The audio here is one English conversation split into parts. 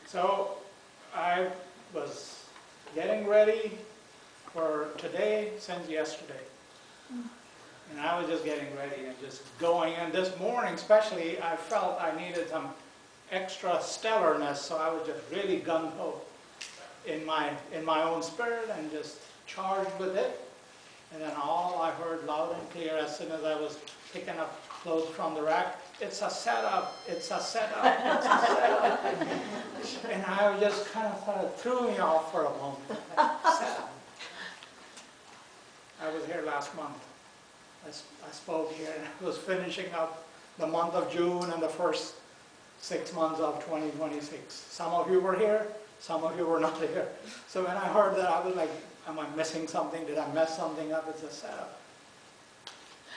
So I was getting ready for today since yesterday. And I was just getting ready and just going. And this morning especially, I felt I needed some extra stellarness, so I was just really gung-ho in my own spirit and just charged with it. And then all I heard loud and clear as soon as I was picking up clothes from the rack, "It's a setup, it's a setup, it's a setup." And I just kind of thought it threw me off for a moment. Setup. I was here last month. I spoke here and I was finishing up the month of June and the first 6 months of 2026. Some of you were here, some of you were not here. So when I heard that, I was like, am I missing something? Did I mess something up? It's a setup.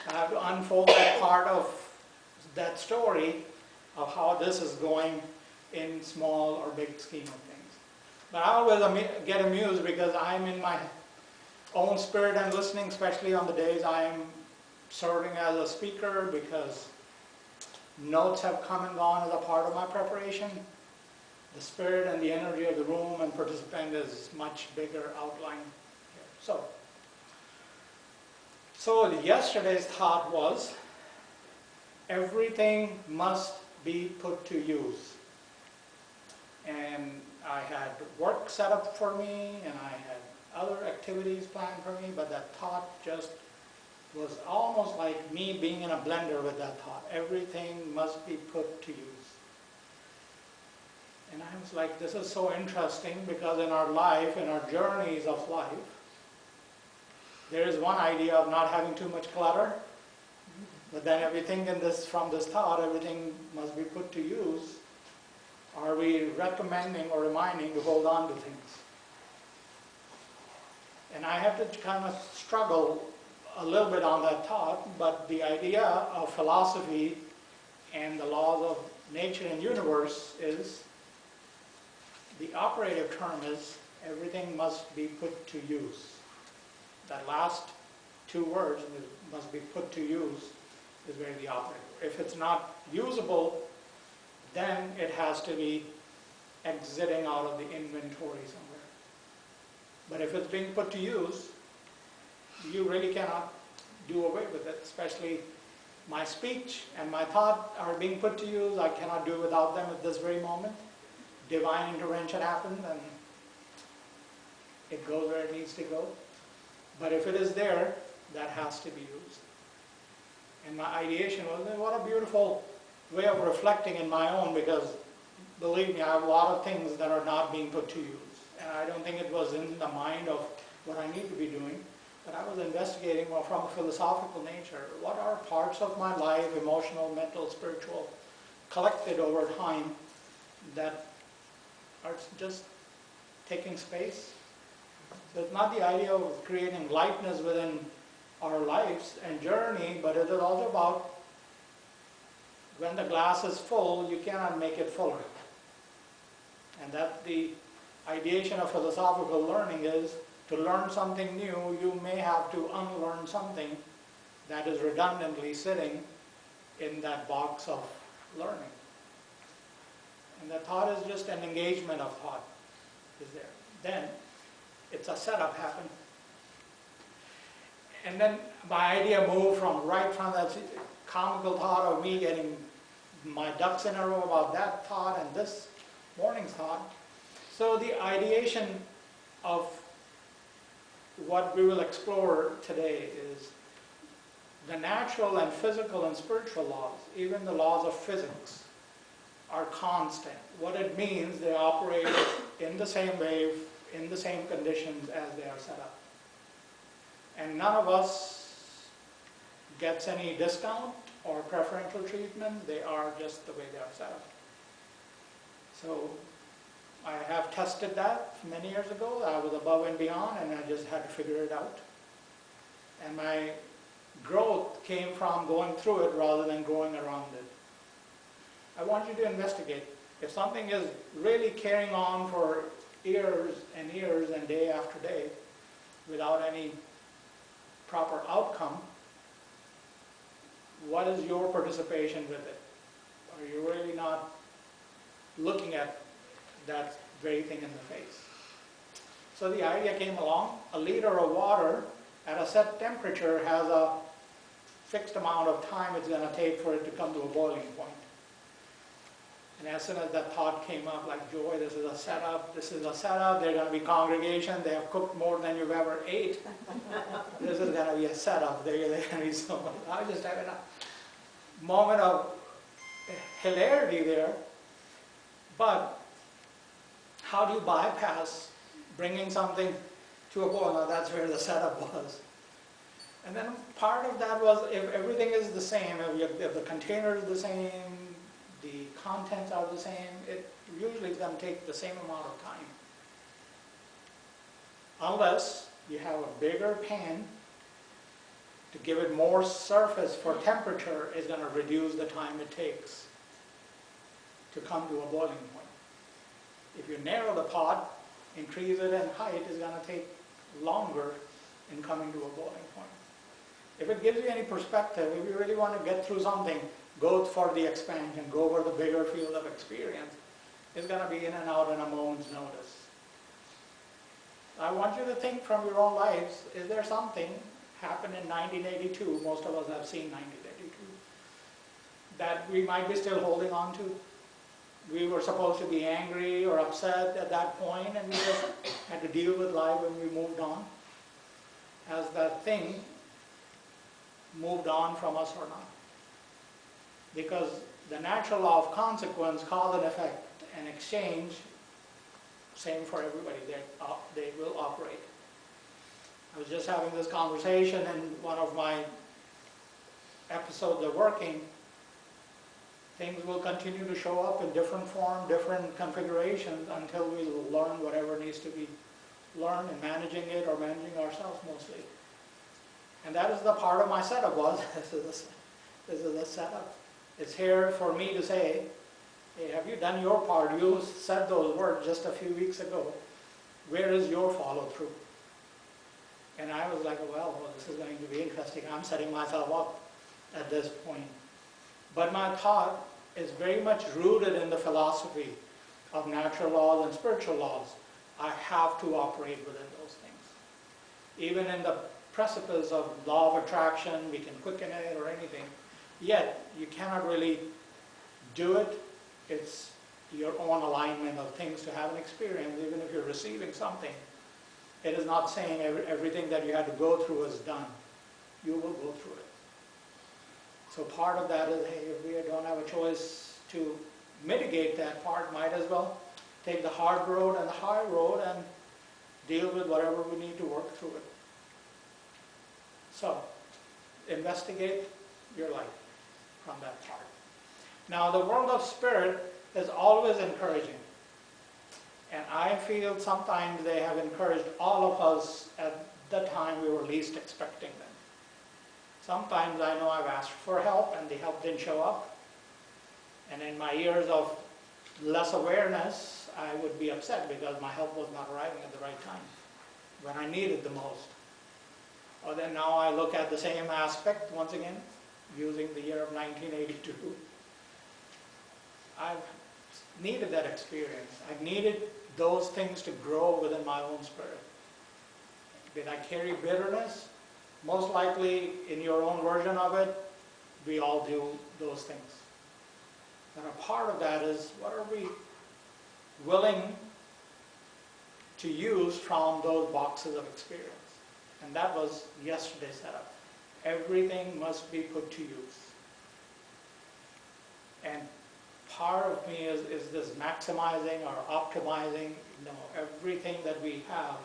I have to unfold that part of that story of how this is going in small or big scheme of things. But I always get amused because I'm in my own spirit and listening, especially on the days I am serving as a speaker, because notes have come and gone as a part of my preparation. The spirit and the energy of the room and participant is much bigger outline here. So yesterday's thought was, everything must be put to use. And I had work set up for me, and I had other activities planned for me, but that thought just was almost like me being in a blender with that thought. Everything must be put to use. And I was like, this is so interesting, because in our life, in our journeys of life, there is one idea of not having too much clutter, but then everything from this thought, everything must be put to use. Are we recommending or reminding to hold on to things? And I have to kind of struggle a little bit on that thought, but the idea of philosophy and the laws of nature and universe is, the operative term is, everything must be put to use. That last two words, must be put to use, is very the operative. If it's not usable, then it has to be exiting out of the inventory somewhere. But if it's being put to use, you really cannot do away with it. Especially my speech and my thought are being put to use. I cannot do without them at this very moment. Divine intervention happened and it goes where it needs to go. But if it is there, that has to be used. And my ideation was, what a beautiful way of reflecting in my own, because believe me, I have a lot of things that are not being put to use. And I don't think it was in the mind of what I need to be doing, but I was investigating from a philosophical nature. What are parts of my life, emotional, mental, spiritual, collected over time, that are just taking space? So it's not the idea of creating lightness within our lives and journey, but it is also about, when the glass is full, you cannot make it fuller. And that the ideation of philosophical learning is, to learn something new, you may have to unlearn something that is redundantly sitting in that box of learning. And the thought is just an engagement of thought is there. Then it's a setup happen. And then my idea moved from that comical thought of me getting my ducks in a row about that thought and this morning's thought. So the ideation of what we will explore today is the natural and physical and spiritual laws, even the laws of physics, are constant. What it means, they operate in the same way, in the same conditions as they are set up. And none of us gets any discount or preferential treatment. They are just the way they are set up. So I have tested that many years ago. I was above and beyond, and I just had to figure it out. And my growth came from going through it rather than going around it. I want you to investigate. If something is really carrying on for years and years and day after day without any proper outcome, what is your participation with it? Are you really not looking at that very thing in the face. So the idea came along, a liter of water at a set temperature has a fixed amount of time it's going to take for it to come to a boiling point. And as soon as that thought came up, like, Joy, this is a setup, they're going to be congregation, they have cooked more than you've ever ate. This is going to be a setup, they're going to be so much. I was just having a moment of hilarity there. But how do you bypass bringing something to a boil? Now that's where the setup was. And then part of that was, if everything is the same, if the container is the same, the contents are the same, it usually is going to take the same amount of time. Unless you have a bigger pan to give it more surface for temperature, is going to reduce the time it takes to come to a boiling point. If you narrow the pot, increase it in height, is going to take longer in coming to a boiling point. If it gives you any perspective, if you really want to get through something, go for the expansion, go for the bigger field of experience. It's going to be in and out in a moment's notice. I want you to think from your own lives, is there something happened in 1982, most of us have seen 1982, that we might be still holding on to? We were supposed to be angry or upset at that point, and we just had to deal with life when we moved on. Has that thing moved on from us or not? Because the natural law of consequence, cause and effect, and exchange, same for everybody, they will operate. I was just having this conversation in one of my episodes of working. Things will continue to show up in different form, different configurations, until we learn whatever needs to be learned in managing it or managing ourselves mostly. And that is the part of my setup was, this is the setup. It's here for me to say, hey, have you done your part? You said those words just a few weeks ago. Where is your follow through? And I was like, well, this is going to be interesting. I'm setting myself up at this point. But my thought is very much rooted in the philosophy of natural laws and spiritual laws. I have to operate within those things. Even in the precipice of law of attraction, we can quicken it or anything. Yet, you cannot really do it. It's your own alignment of things to have an experience, even if you're receiving something. It is not saying everything that you had to go through is done. You will go through it. So part of that is, hey, if we don't have a choice to mitigate that part, might as well take the hard road and the high road and deal with whatever we need to work through it. So, investigate your life from that part. Now, the world of spirit is always encouraging. And I feel sometimes they have encouraged all of us at the time we were least expecting them. Sometimes I know I've asked for help and the help didn't show up. And in my years of less awareness, I would be upset because my help was not arriving at the right time, when I needed the most. Or then now I look at the same aspect, once again, using the year of 1982. I've needed that experience. I've needed those things to grow within my own spirit. Did I carry bitterness? Most likely, in your own version of it, we all do those things. And a part of that is, what are we willing to use from those boxes of experience? And that was yesterday's setup. Everything must be put to use. And part of me is this maximizing or optimizing. No, everything that we have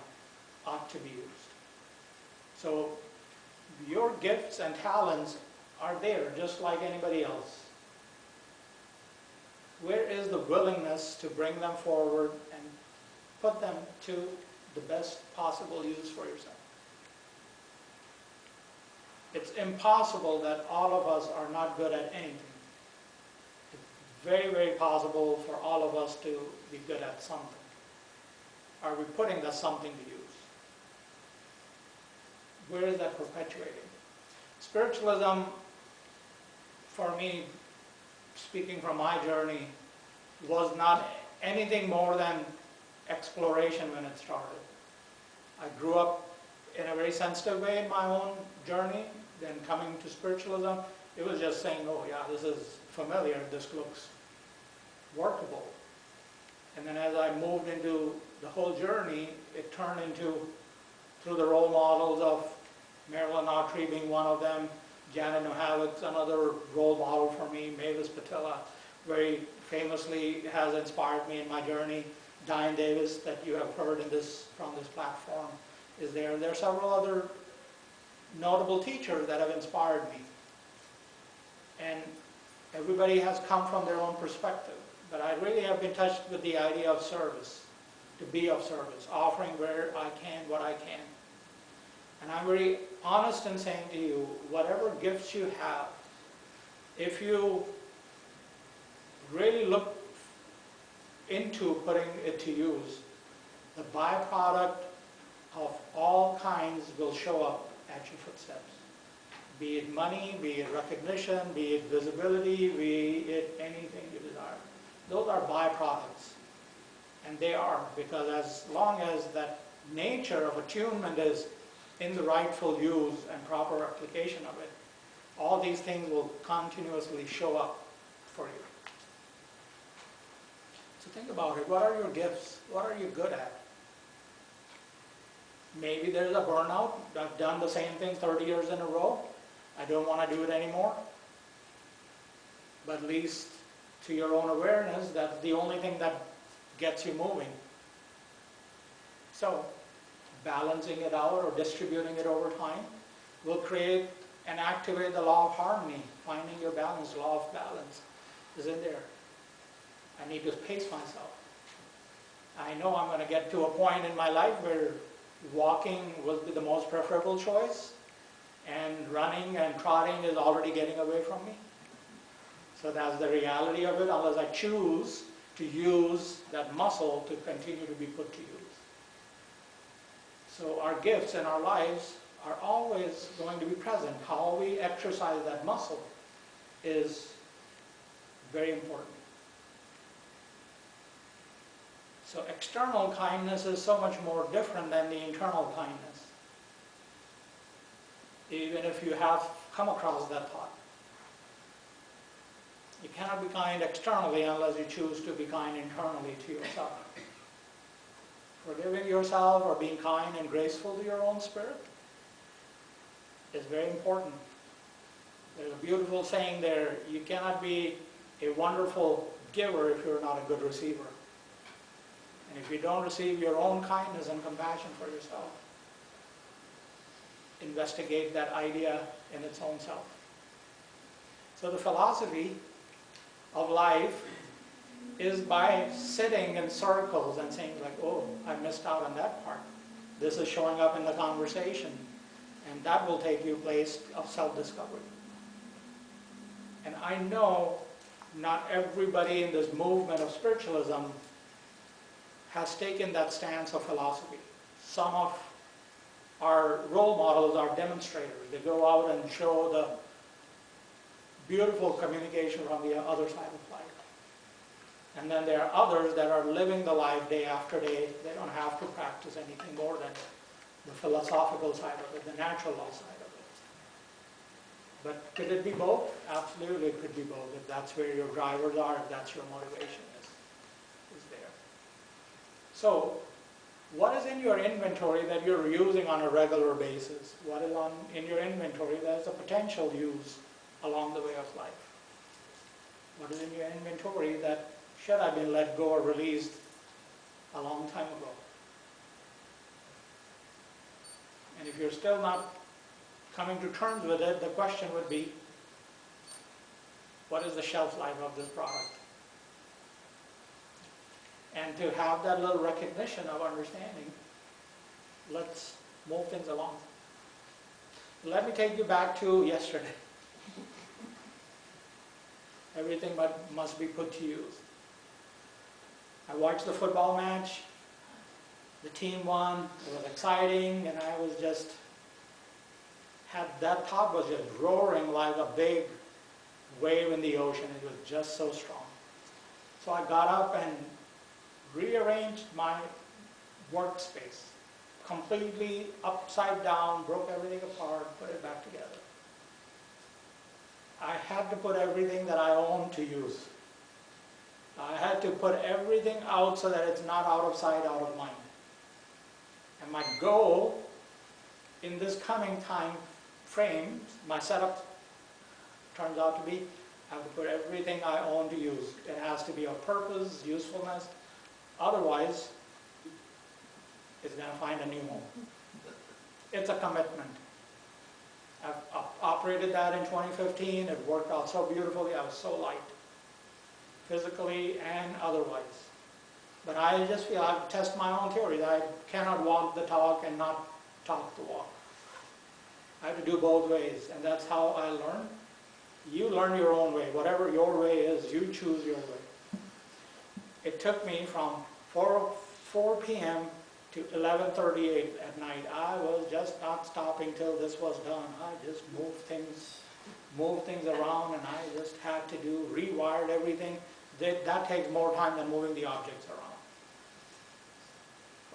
ought to be used. So your gifts and talents are there just like anybody else. Where is the willingness to bring them forward and put them to the best possible use for yourself? It's impossible that all of us are not good at anything. It's very, very possible for all of us to be good at something. Are we putting that something to use? Where is that perpetuating? Spiritualism, for me, speaking from my journey, was not anything more than exploration when it started. I grew up in a very sensitive way in my own journey. Then coming to spiritualism, it was just saying, oh yeah, this is familiar, this looks workable. And then as I moved into the whole journey, it turned into, through the role models of Marilyn Autry being one of them, Janet Nohavitz, another role model for me, Mavis Patilla, very famously has inspired me in my journey. Diane Davis, that you have heard from this platform, is there. There are several other notable teachers that have inspired me. And everybody has come from their own perspective. But I really have been touched with the idea of service, to be of service, offering where I can, what I can. And I'm very honest in saying to you, whatever gifts you have, if you really look into putting it to use, the byproduct of all kinds will show up at your footsteps. Be it money, be it recognition, be it visibility, be it anything you desire. Those are byproducts. And they are, because as long as that nature of attunement is in the rightful use and proper application of it, all these things will continuously show up for you. So think about it. What are your gifts? What are you good at? Maybe there's a burnout. I've done the same thing 30 years in a row. I don't want to do it anymore. But at least to your own awareness, that's the only thing that gets you moving. So balancing it out or distributing it over time will create and activate the law of harmony. Finding your balance, law of balance is in there. I need to pace myself. I know I'm going to get to a point in my life where walking will be the most preferable choice, and running and trotting is already getting away from me. So that's the reality of it, unless I choose to use that muscle to continue to be put to use. So our gifts in our lives are always going to be present. How we exercise that muscle is very important. So external kindness is so much more different than the internal kindness, even if you have come across that thought. You cannot be kind externally unless you choose to be kind internally to yourself. Forgiving yourself or being kind and graceful to your own spirit is very important. There's a beautiful saying there, you cannot be a wonderful giver if you're not a good receiver. And if you don't receive your own kindness and compassion for yourself, investigate that idea in its own self. So the philosophy of life is by sitting in circles and saying like, oh, I missed out on that part. This is showing up in the conversation. And that will take you a place of self-discovery. And I know not everybody in this movement of spiritualism has taken that stance of philosophy. Some of our role models are demonstrators. They go out and show the beautiful communication from the other side of life. And then there are others that are living the life day after day. They don't have to practice anything more than the philosophical side of it, the natural law side of it. But could it be both? Absolutely, it could be both. If that's where your drivers are, if that's your motivation is there. So, what is in your inventory that you're using on a regular basis? What is in your inventory that has a potential use along the way of life? What is in your inventory that should have been let go or released a long time ago? And if you're still not coming to terms with it, the question would be, what is the shelf life of this product? And to have that little recognition of understanding, let's move things along. Let me take you back to yesterday. Everything must be put to use. I watched the football match. The team won. It was exciting, and I was just that thought was just roaring like a big wave in the ocean. It was just so strong. So I got up and rearranged my workspace, completely upside down, broke everything apart, put it back together. I had to put everything that I own to use. I had to put everything out so that it's not out of sight, out of mind. And my goal in this coming time frame, my setup turns out to be, I have to put everything I own to use. It has to be of purpose, usefulness. Otherwise, it's going to find a new home. It's a commitment. I've operated that in 2015. It worked out so beautifully. I was so light, physically and otherwise. But I just feel I have to test my own theories. I cannot walk the talk and not talk the walk. I have to do both ways, and that's how I learn. You learn your own way. Whatever your way is, you choose your way. It took me from 4 p.m. to 11:38 at night. I was just not stopping till this was done. I just moved things around, and I just had to rewired everything. That takes more time than moving the objects around.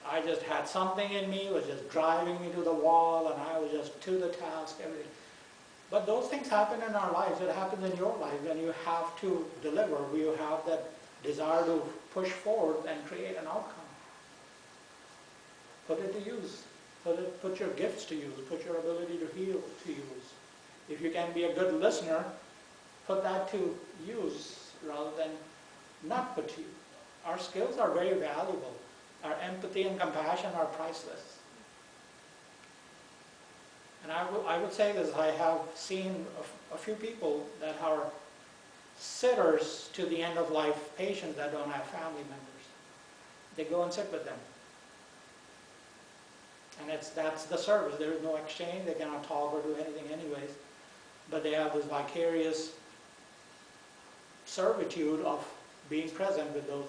I just had something in me, was just driving me to the wall, and I was just to the task, everything. But those things happen in our lives. It happens in your life, and you have to deliver. You have that desire to push forward and create an outcome. Put it to use. Put your gifts to use. Put your ability to heal to use. If you can be a good listener, put that to use rather than not put to use. Our skills are very valuable. Our empathy and compassion are priceless. And I would say this, I have seen a few people that are sitters to the end of life patients that don't have family members. They go and sit with them. And that's the service. There is no exchange. They cannot talk or do anything anyways. But they have this vicarious servitude of being present with those.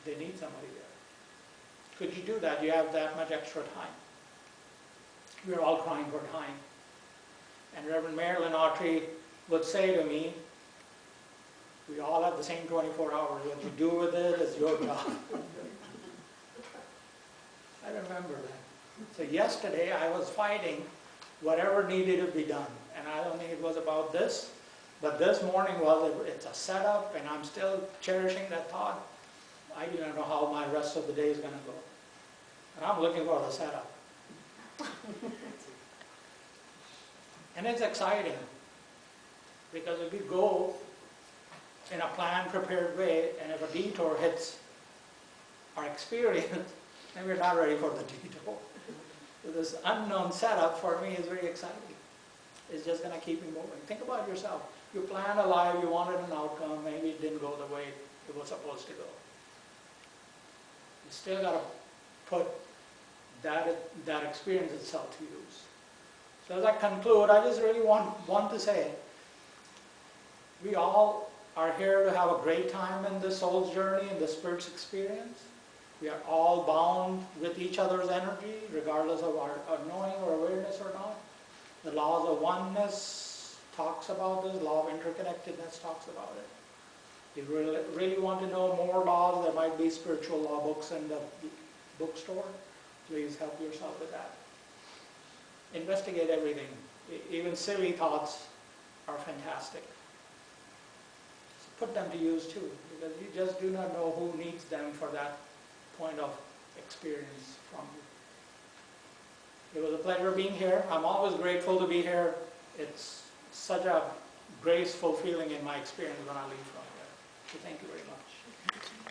They need somebody there. Could you do that? You have that much extra time. We're all crying for time. And Reverend Marilyn Autry would say to me, we all have the same 24 hours. What you do with it is your job. I remember that. So yesterday I was fighting whatever needed to be done. And I don't think it was about this, but this morning it's a setup, and I'm still cherishing that thought. I don't know how my rest of the day is going to go. And I'm looking for the setup. And it's exciting, because if we go in a planned, prepared way, and if a detour hits our experience, then we're not ready for the detour. So this unknown setup for me is very exciting. It's just going to keep me moving. Think about yourself. You planned a life, you wanted an outcome, maybe it didn't go the way it was supposed to go. You still got to put that experience itself to use. So as I conclude, I just really want to say, we all are here to have a great time in the soul's journey, in the spirit's experience. We are all bound with each other's energy, regardless of our knowing or awareness or not. The laws of oneness talks about this, law of interconnectedness talks about it. If you really want to know more laws, there might be spiritual law books in the bookstore. Please help yourself with that. Investigate everything. Even silly thoughts are fantastic. So put them to use too, because you just do not know who needs them for that point of experience from you. It was a pleasure being here. I'm always grateful to be here. It's such a graceful feeling in my experience when I leave from here. So thank you very much.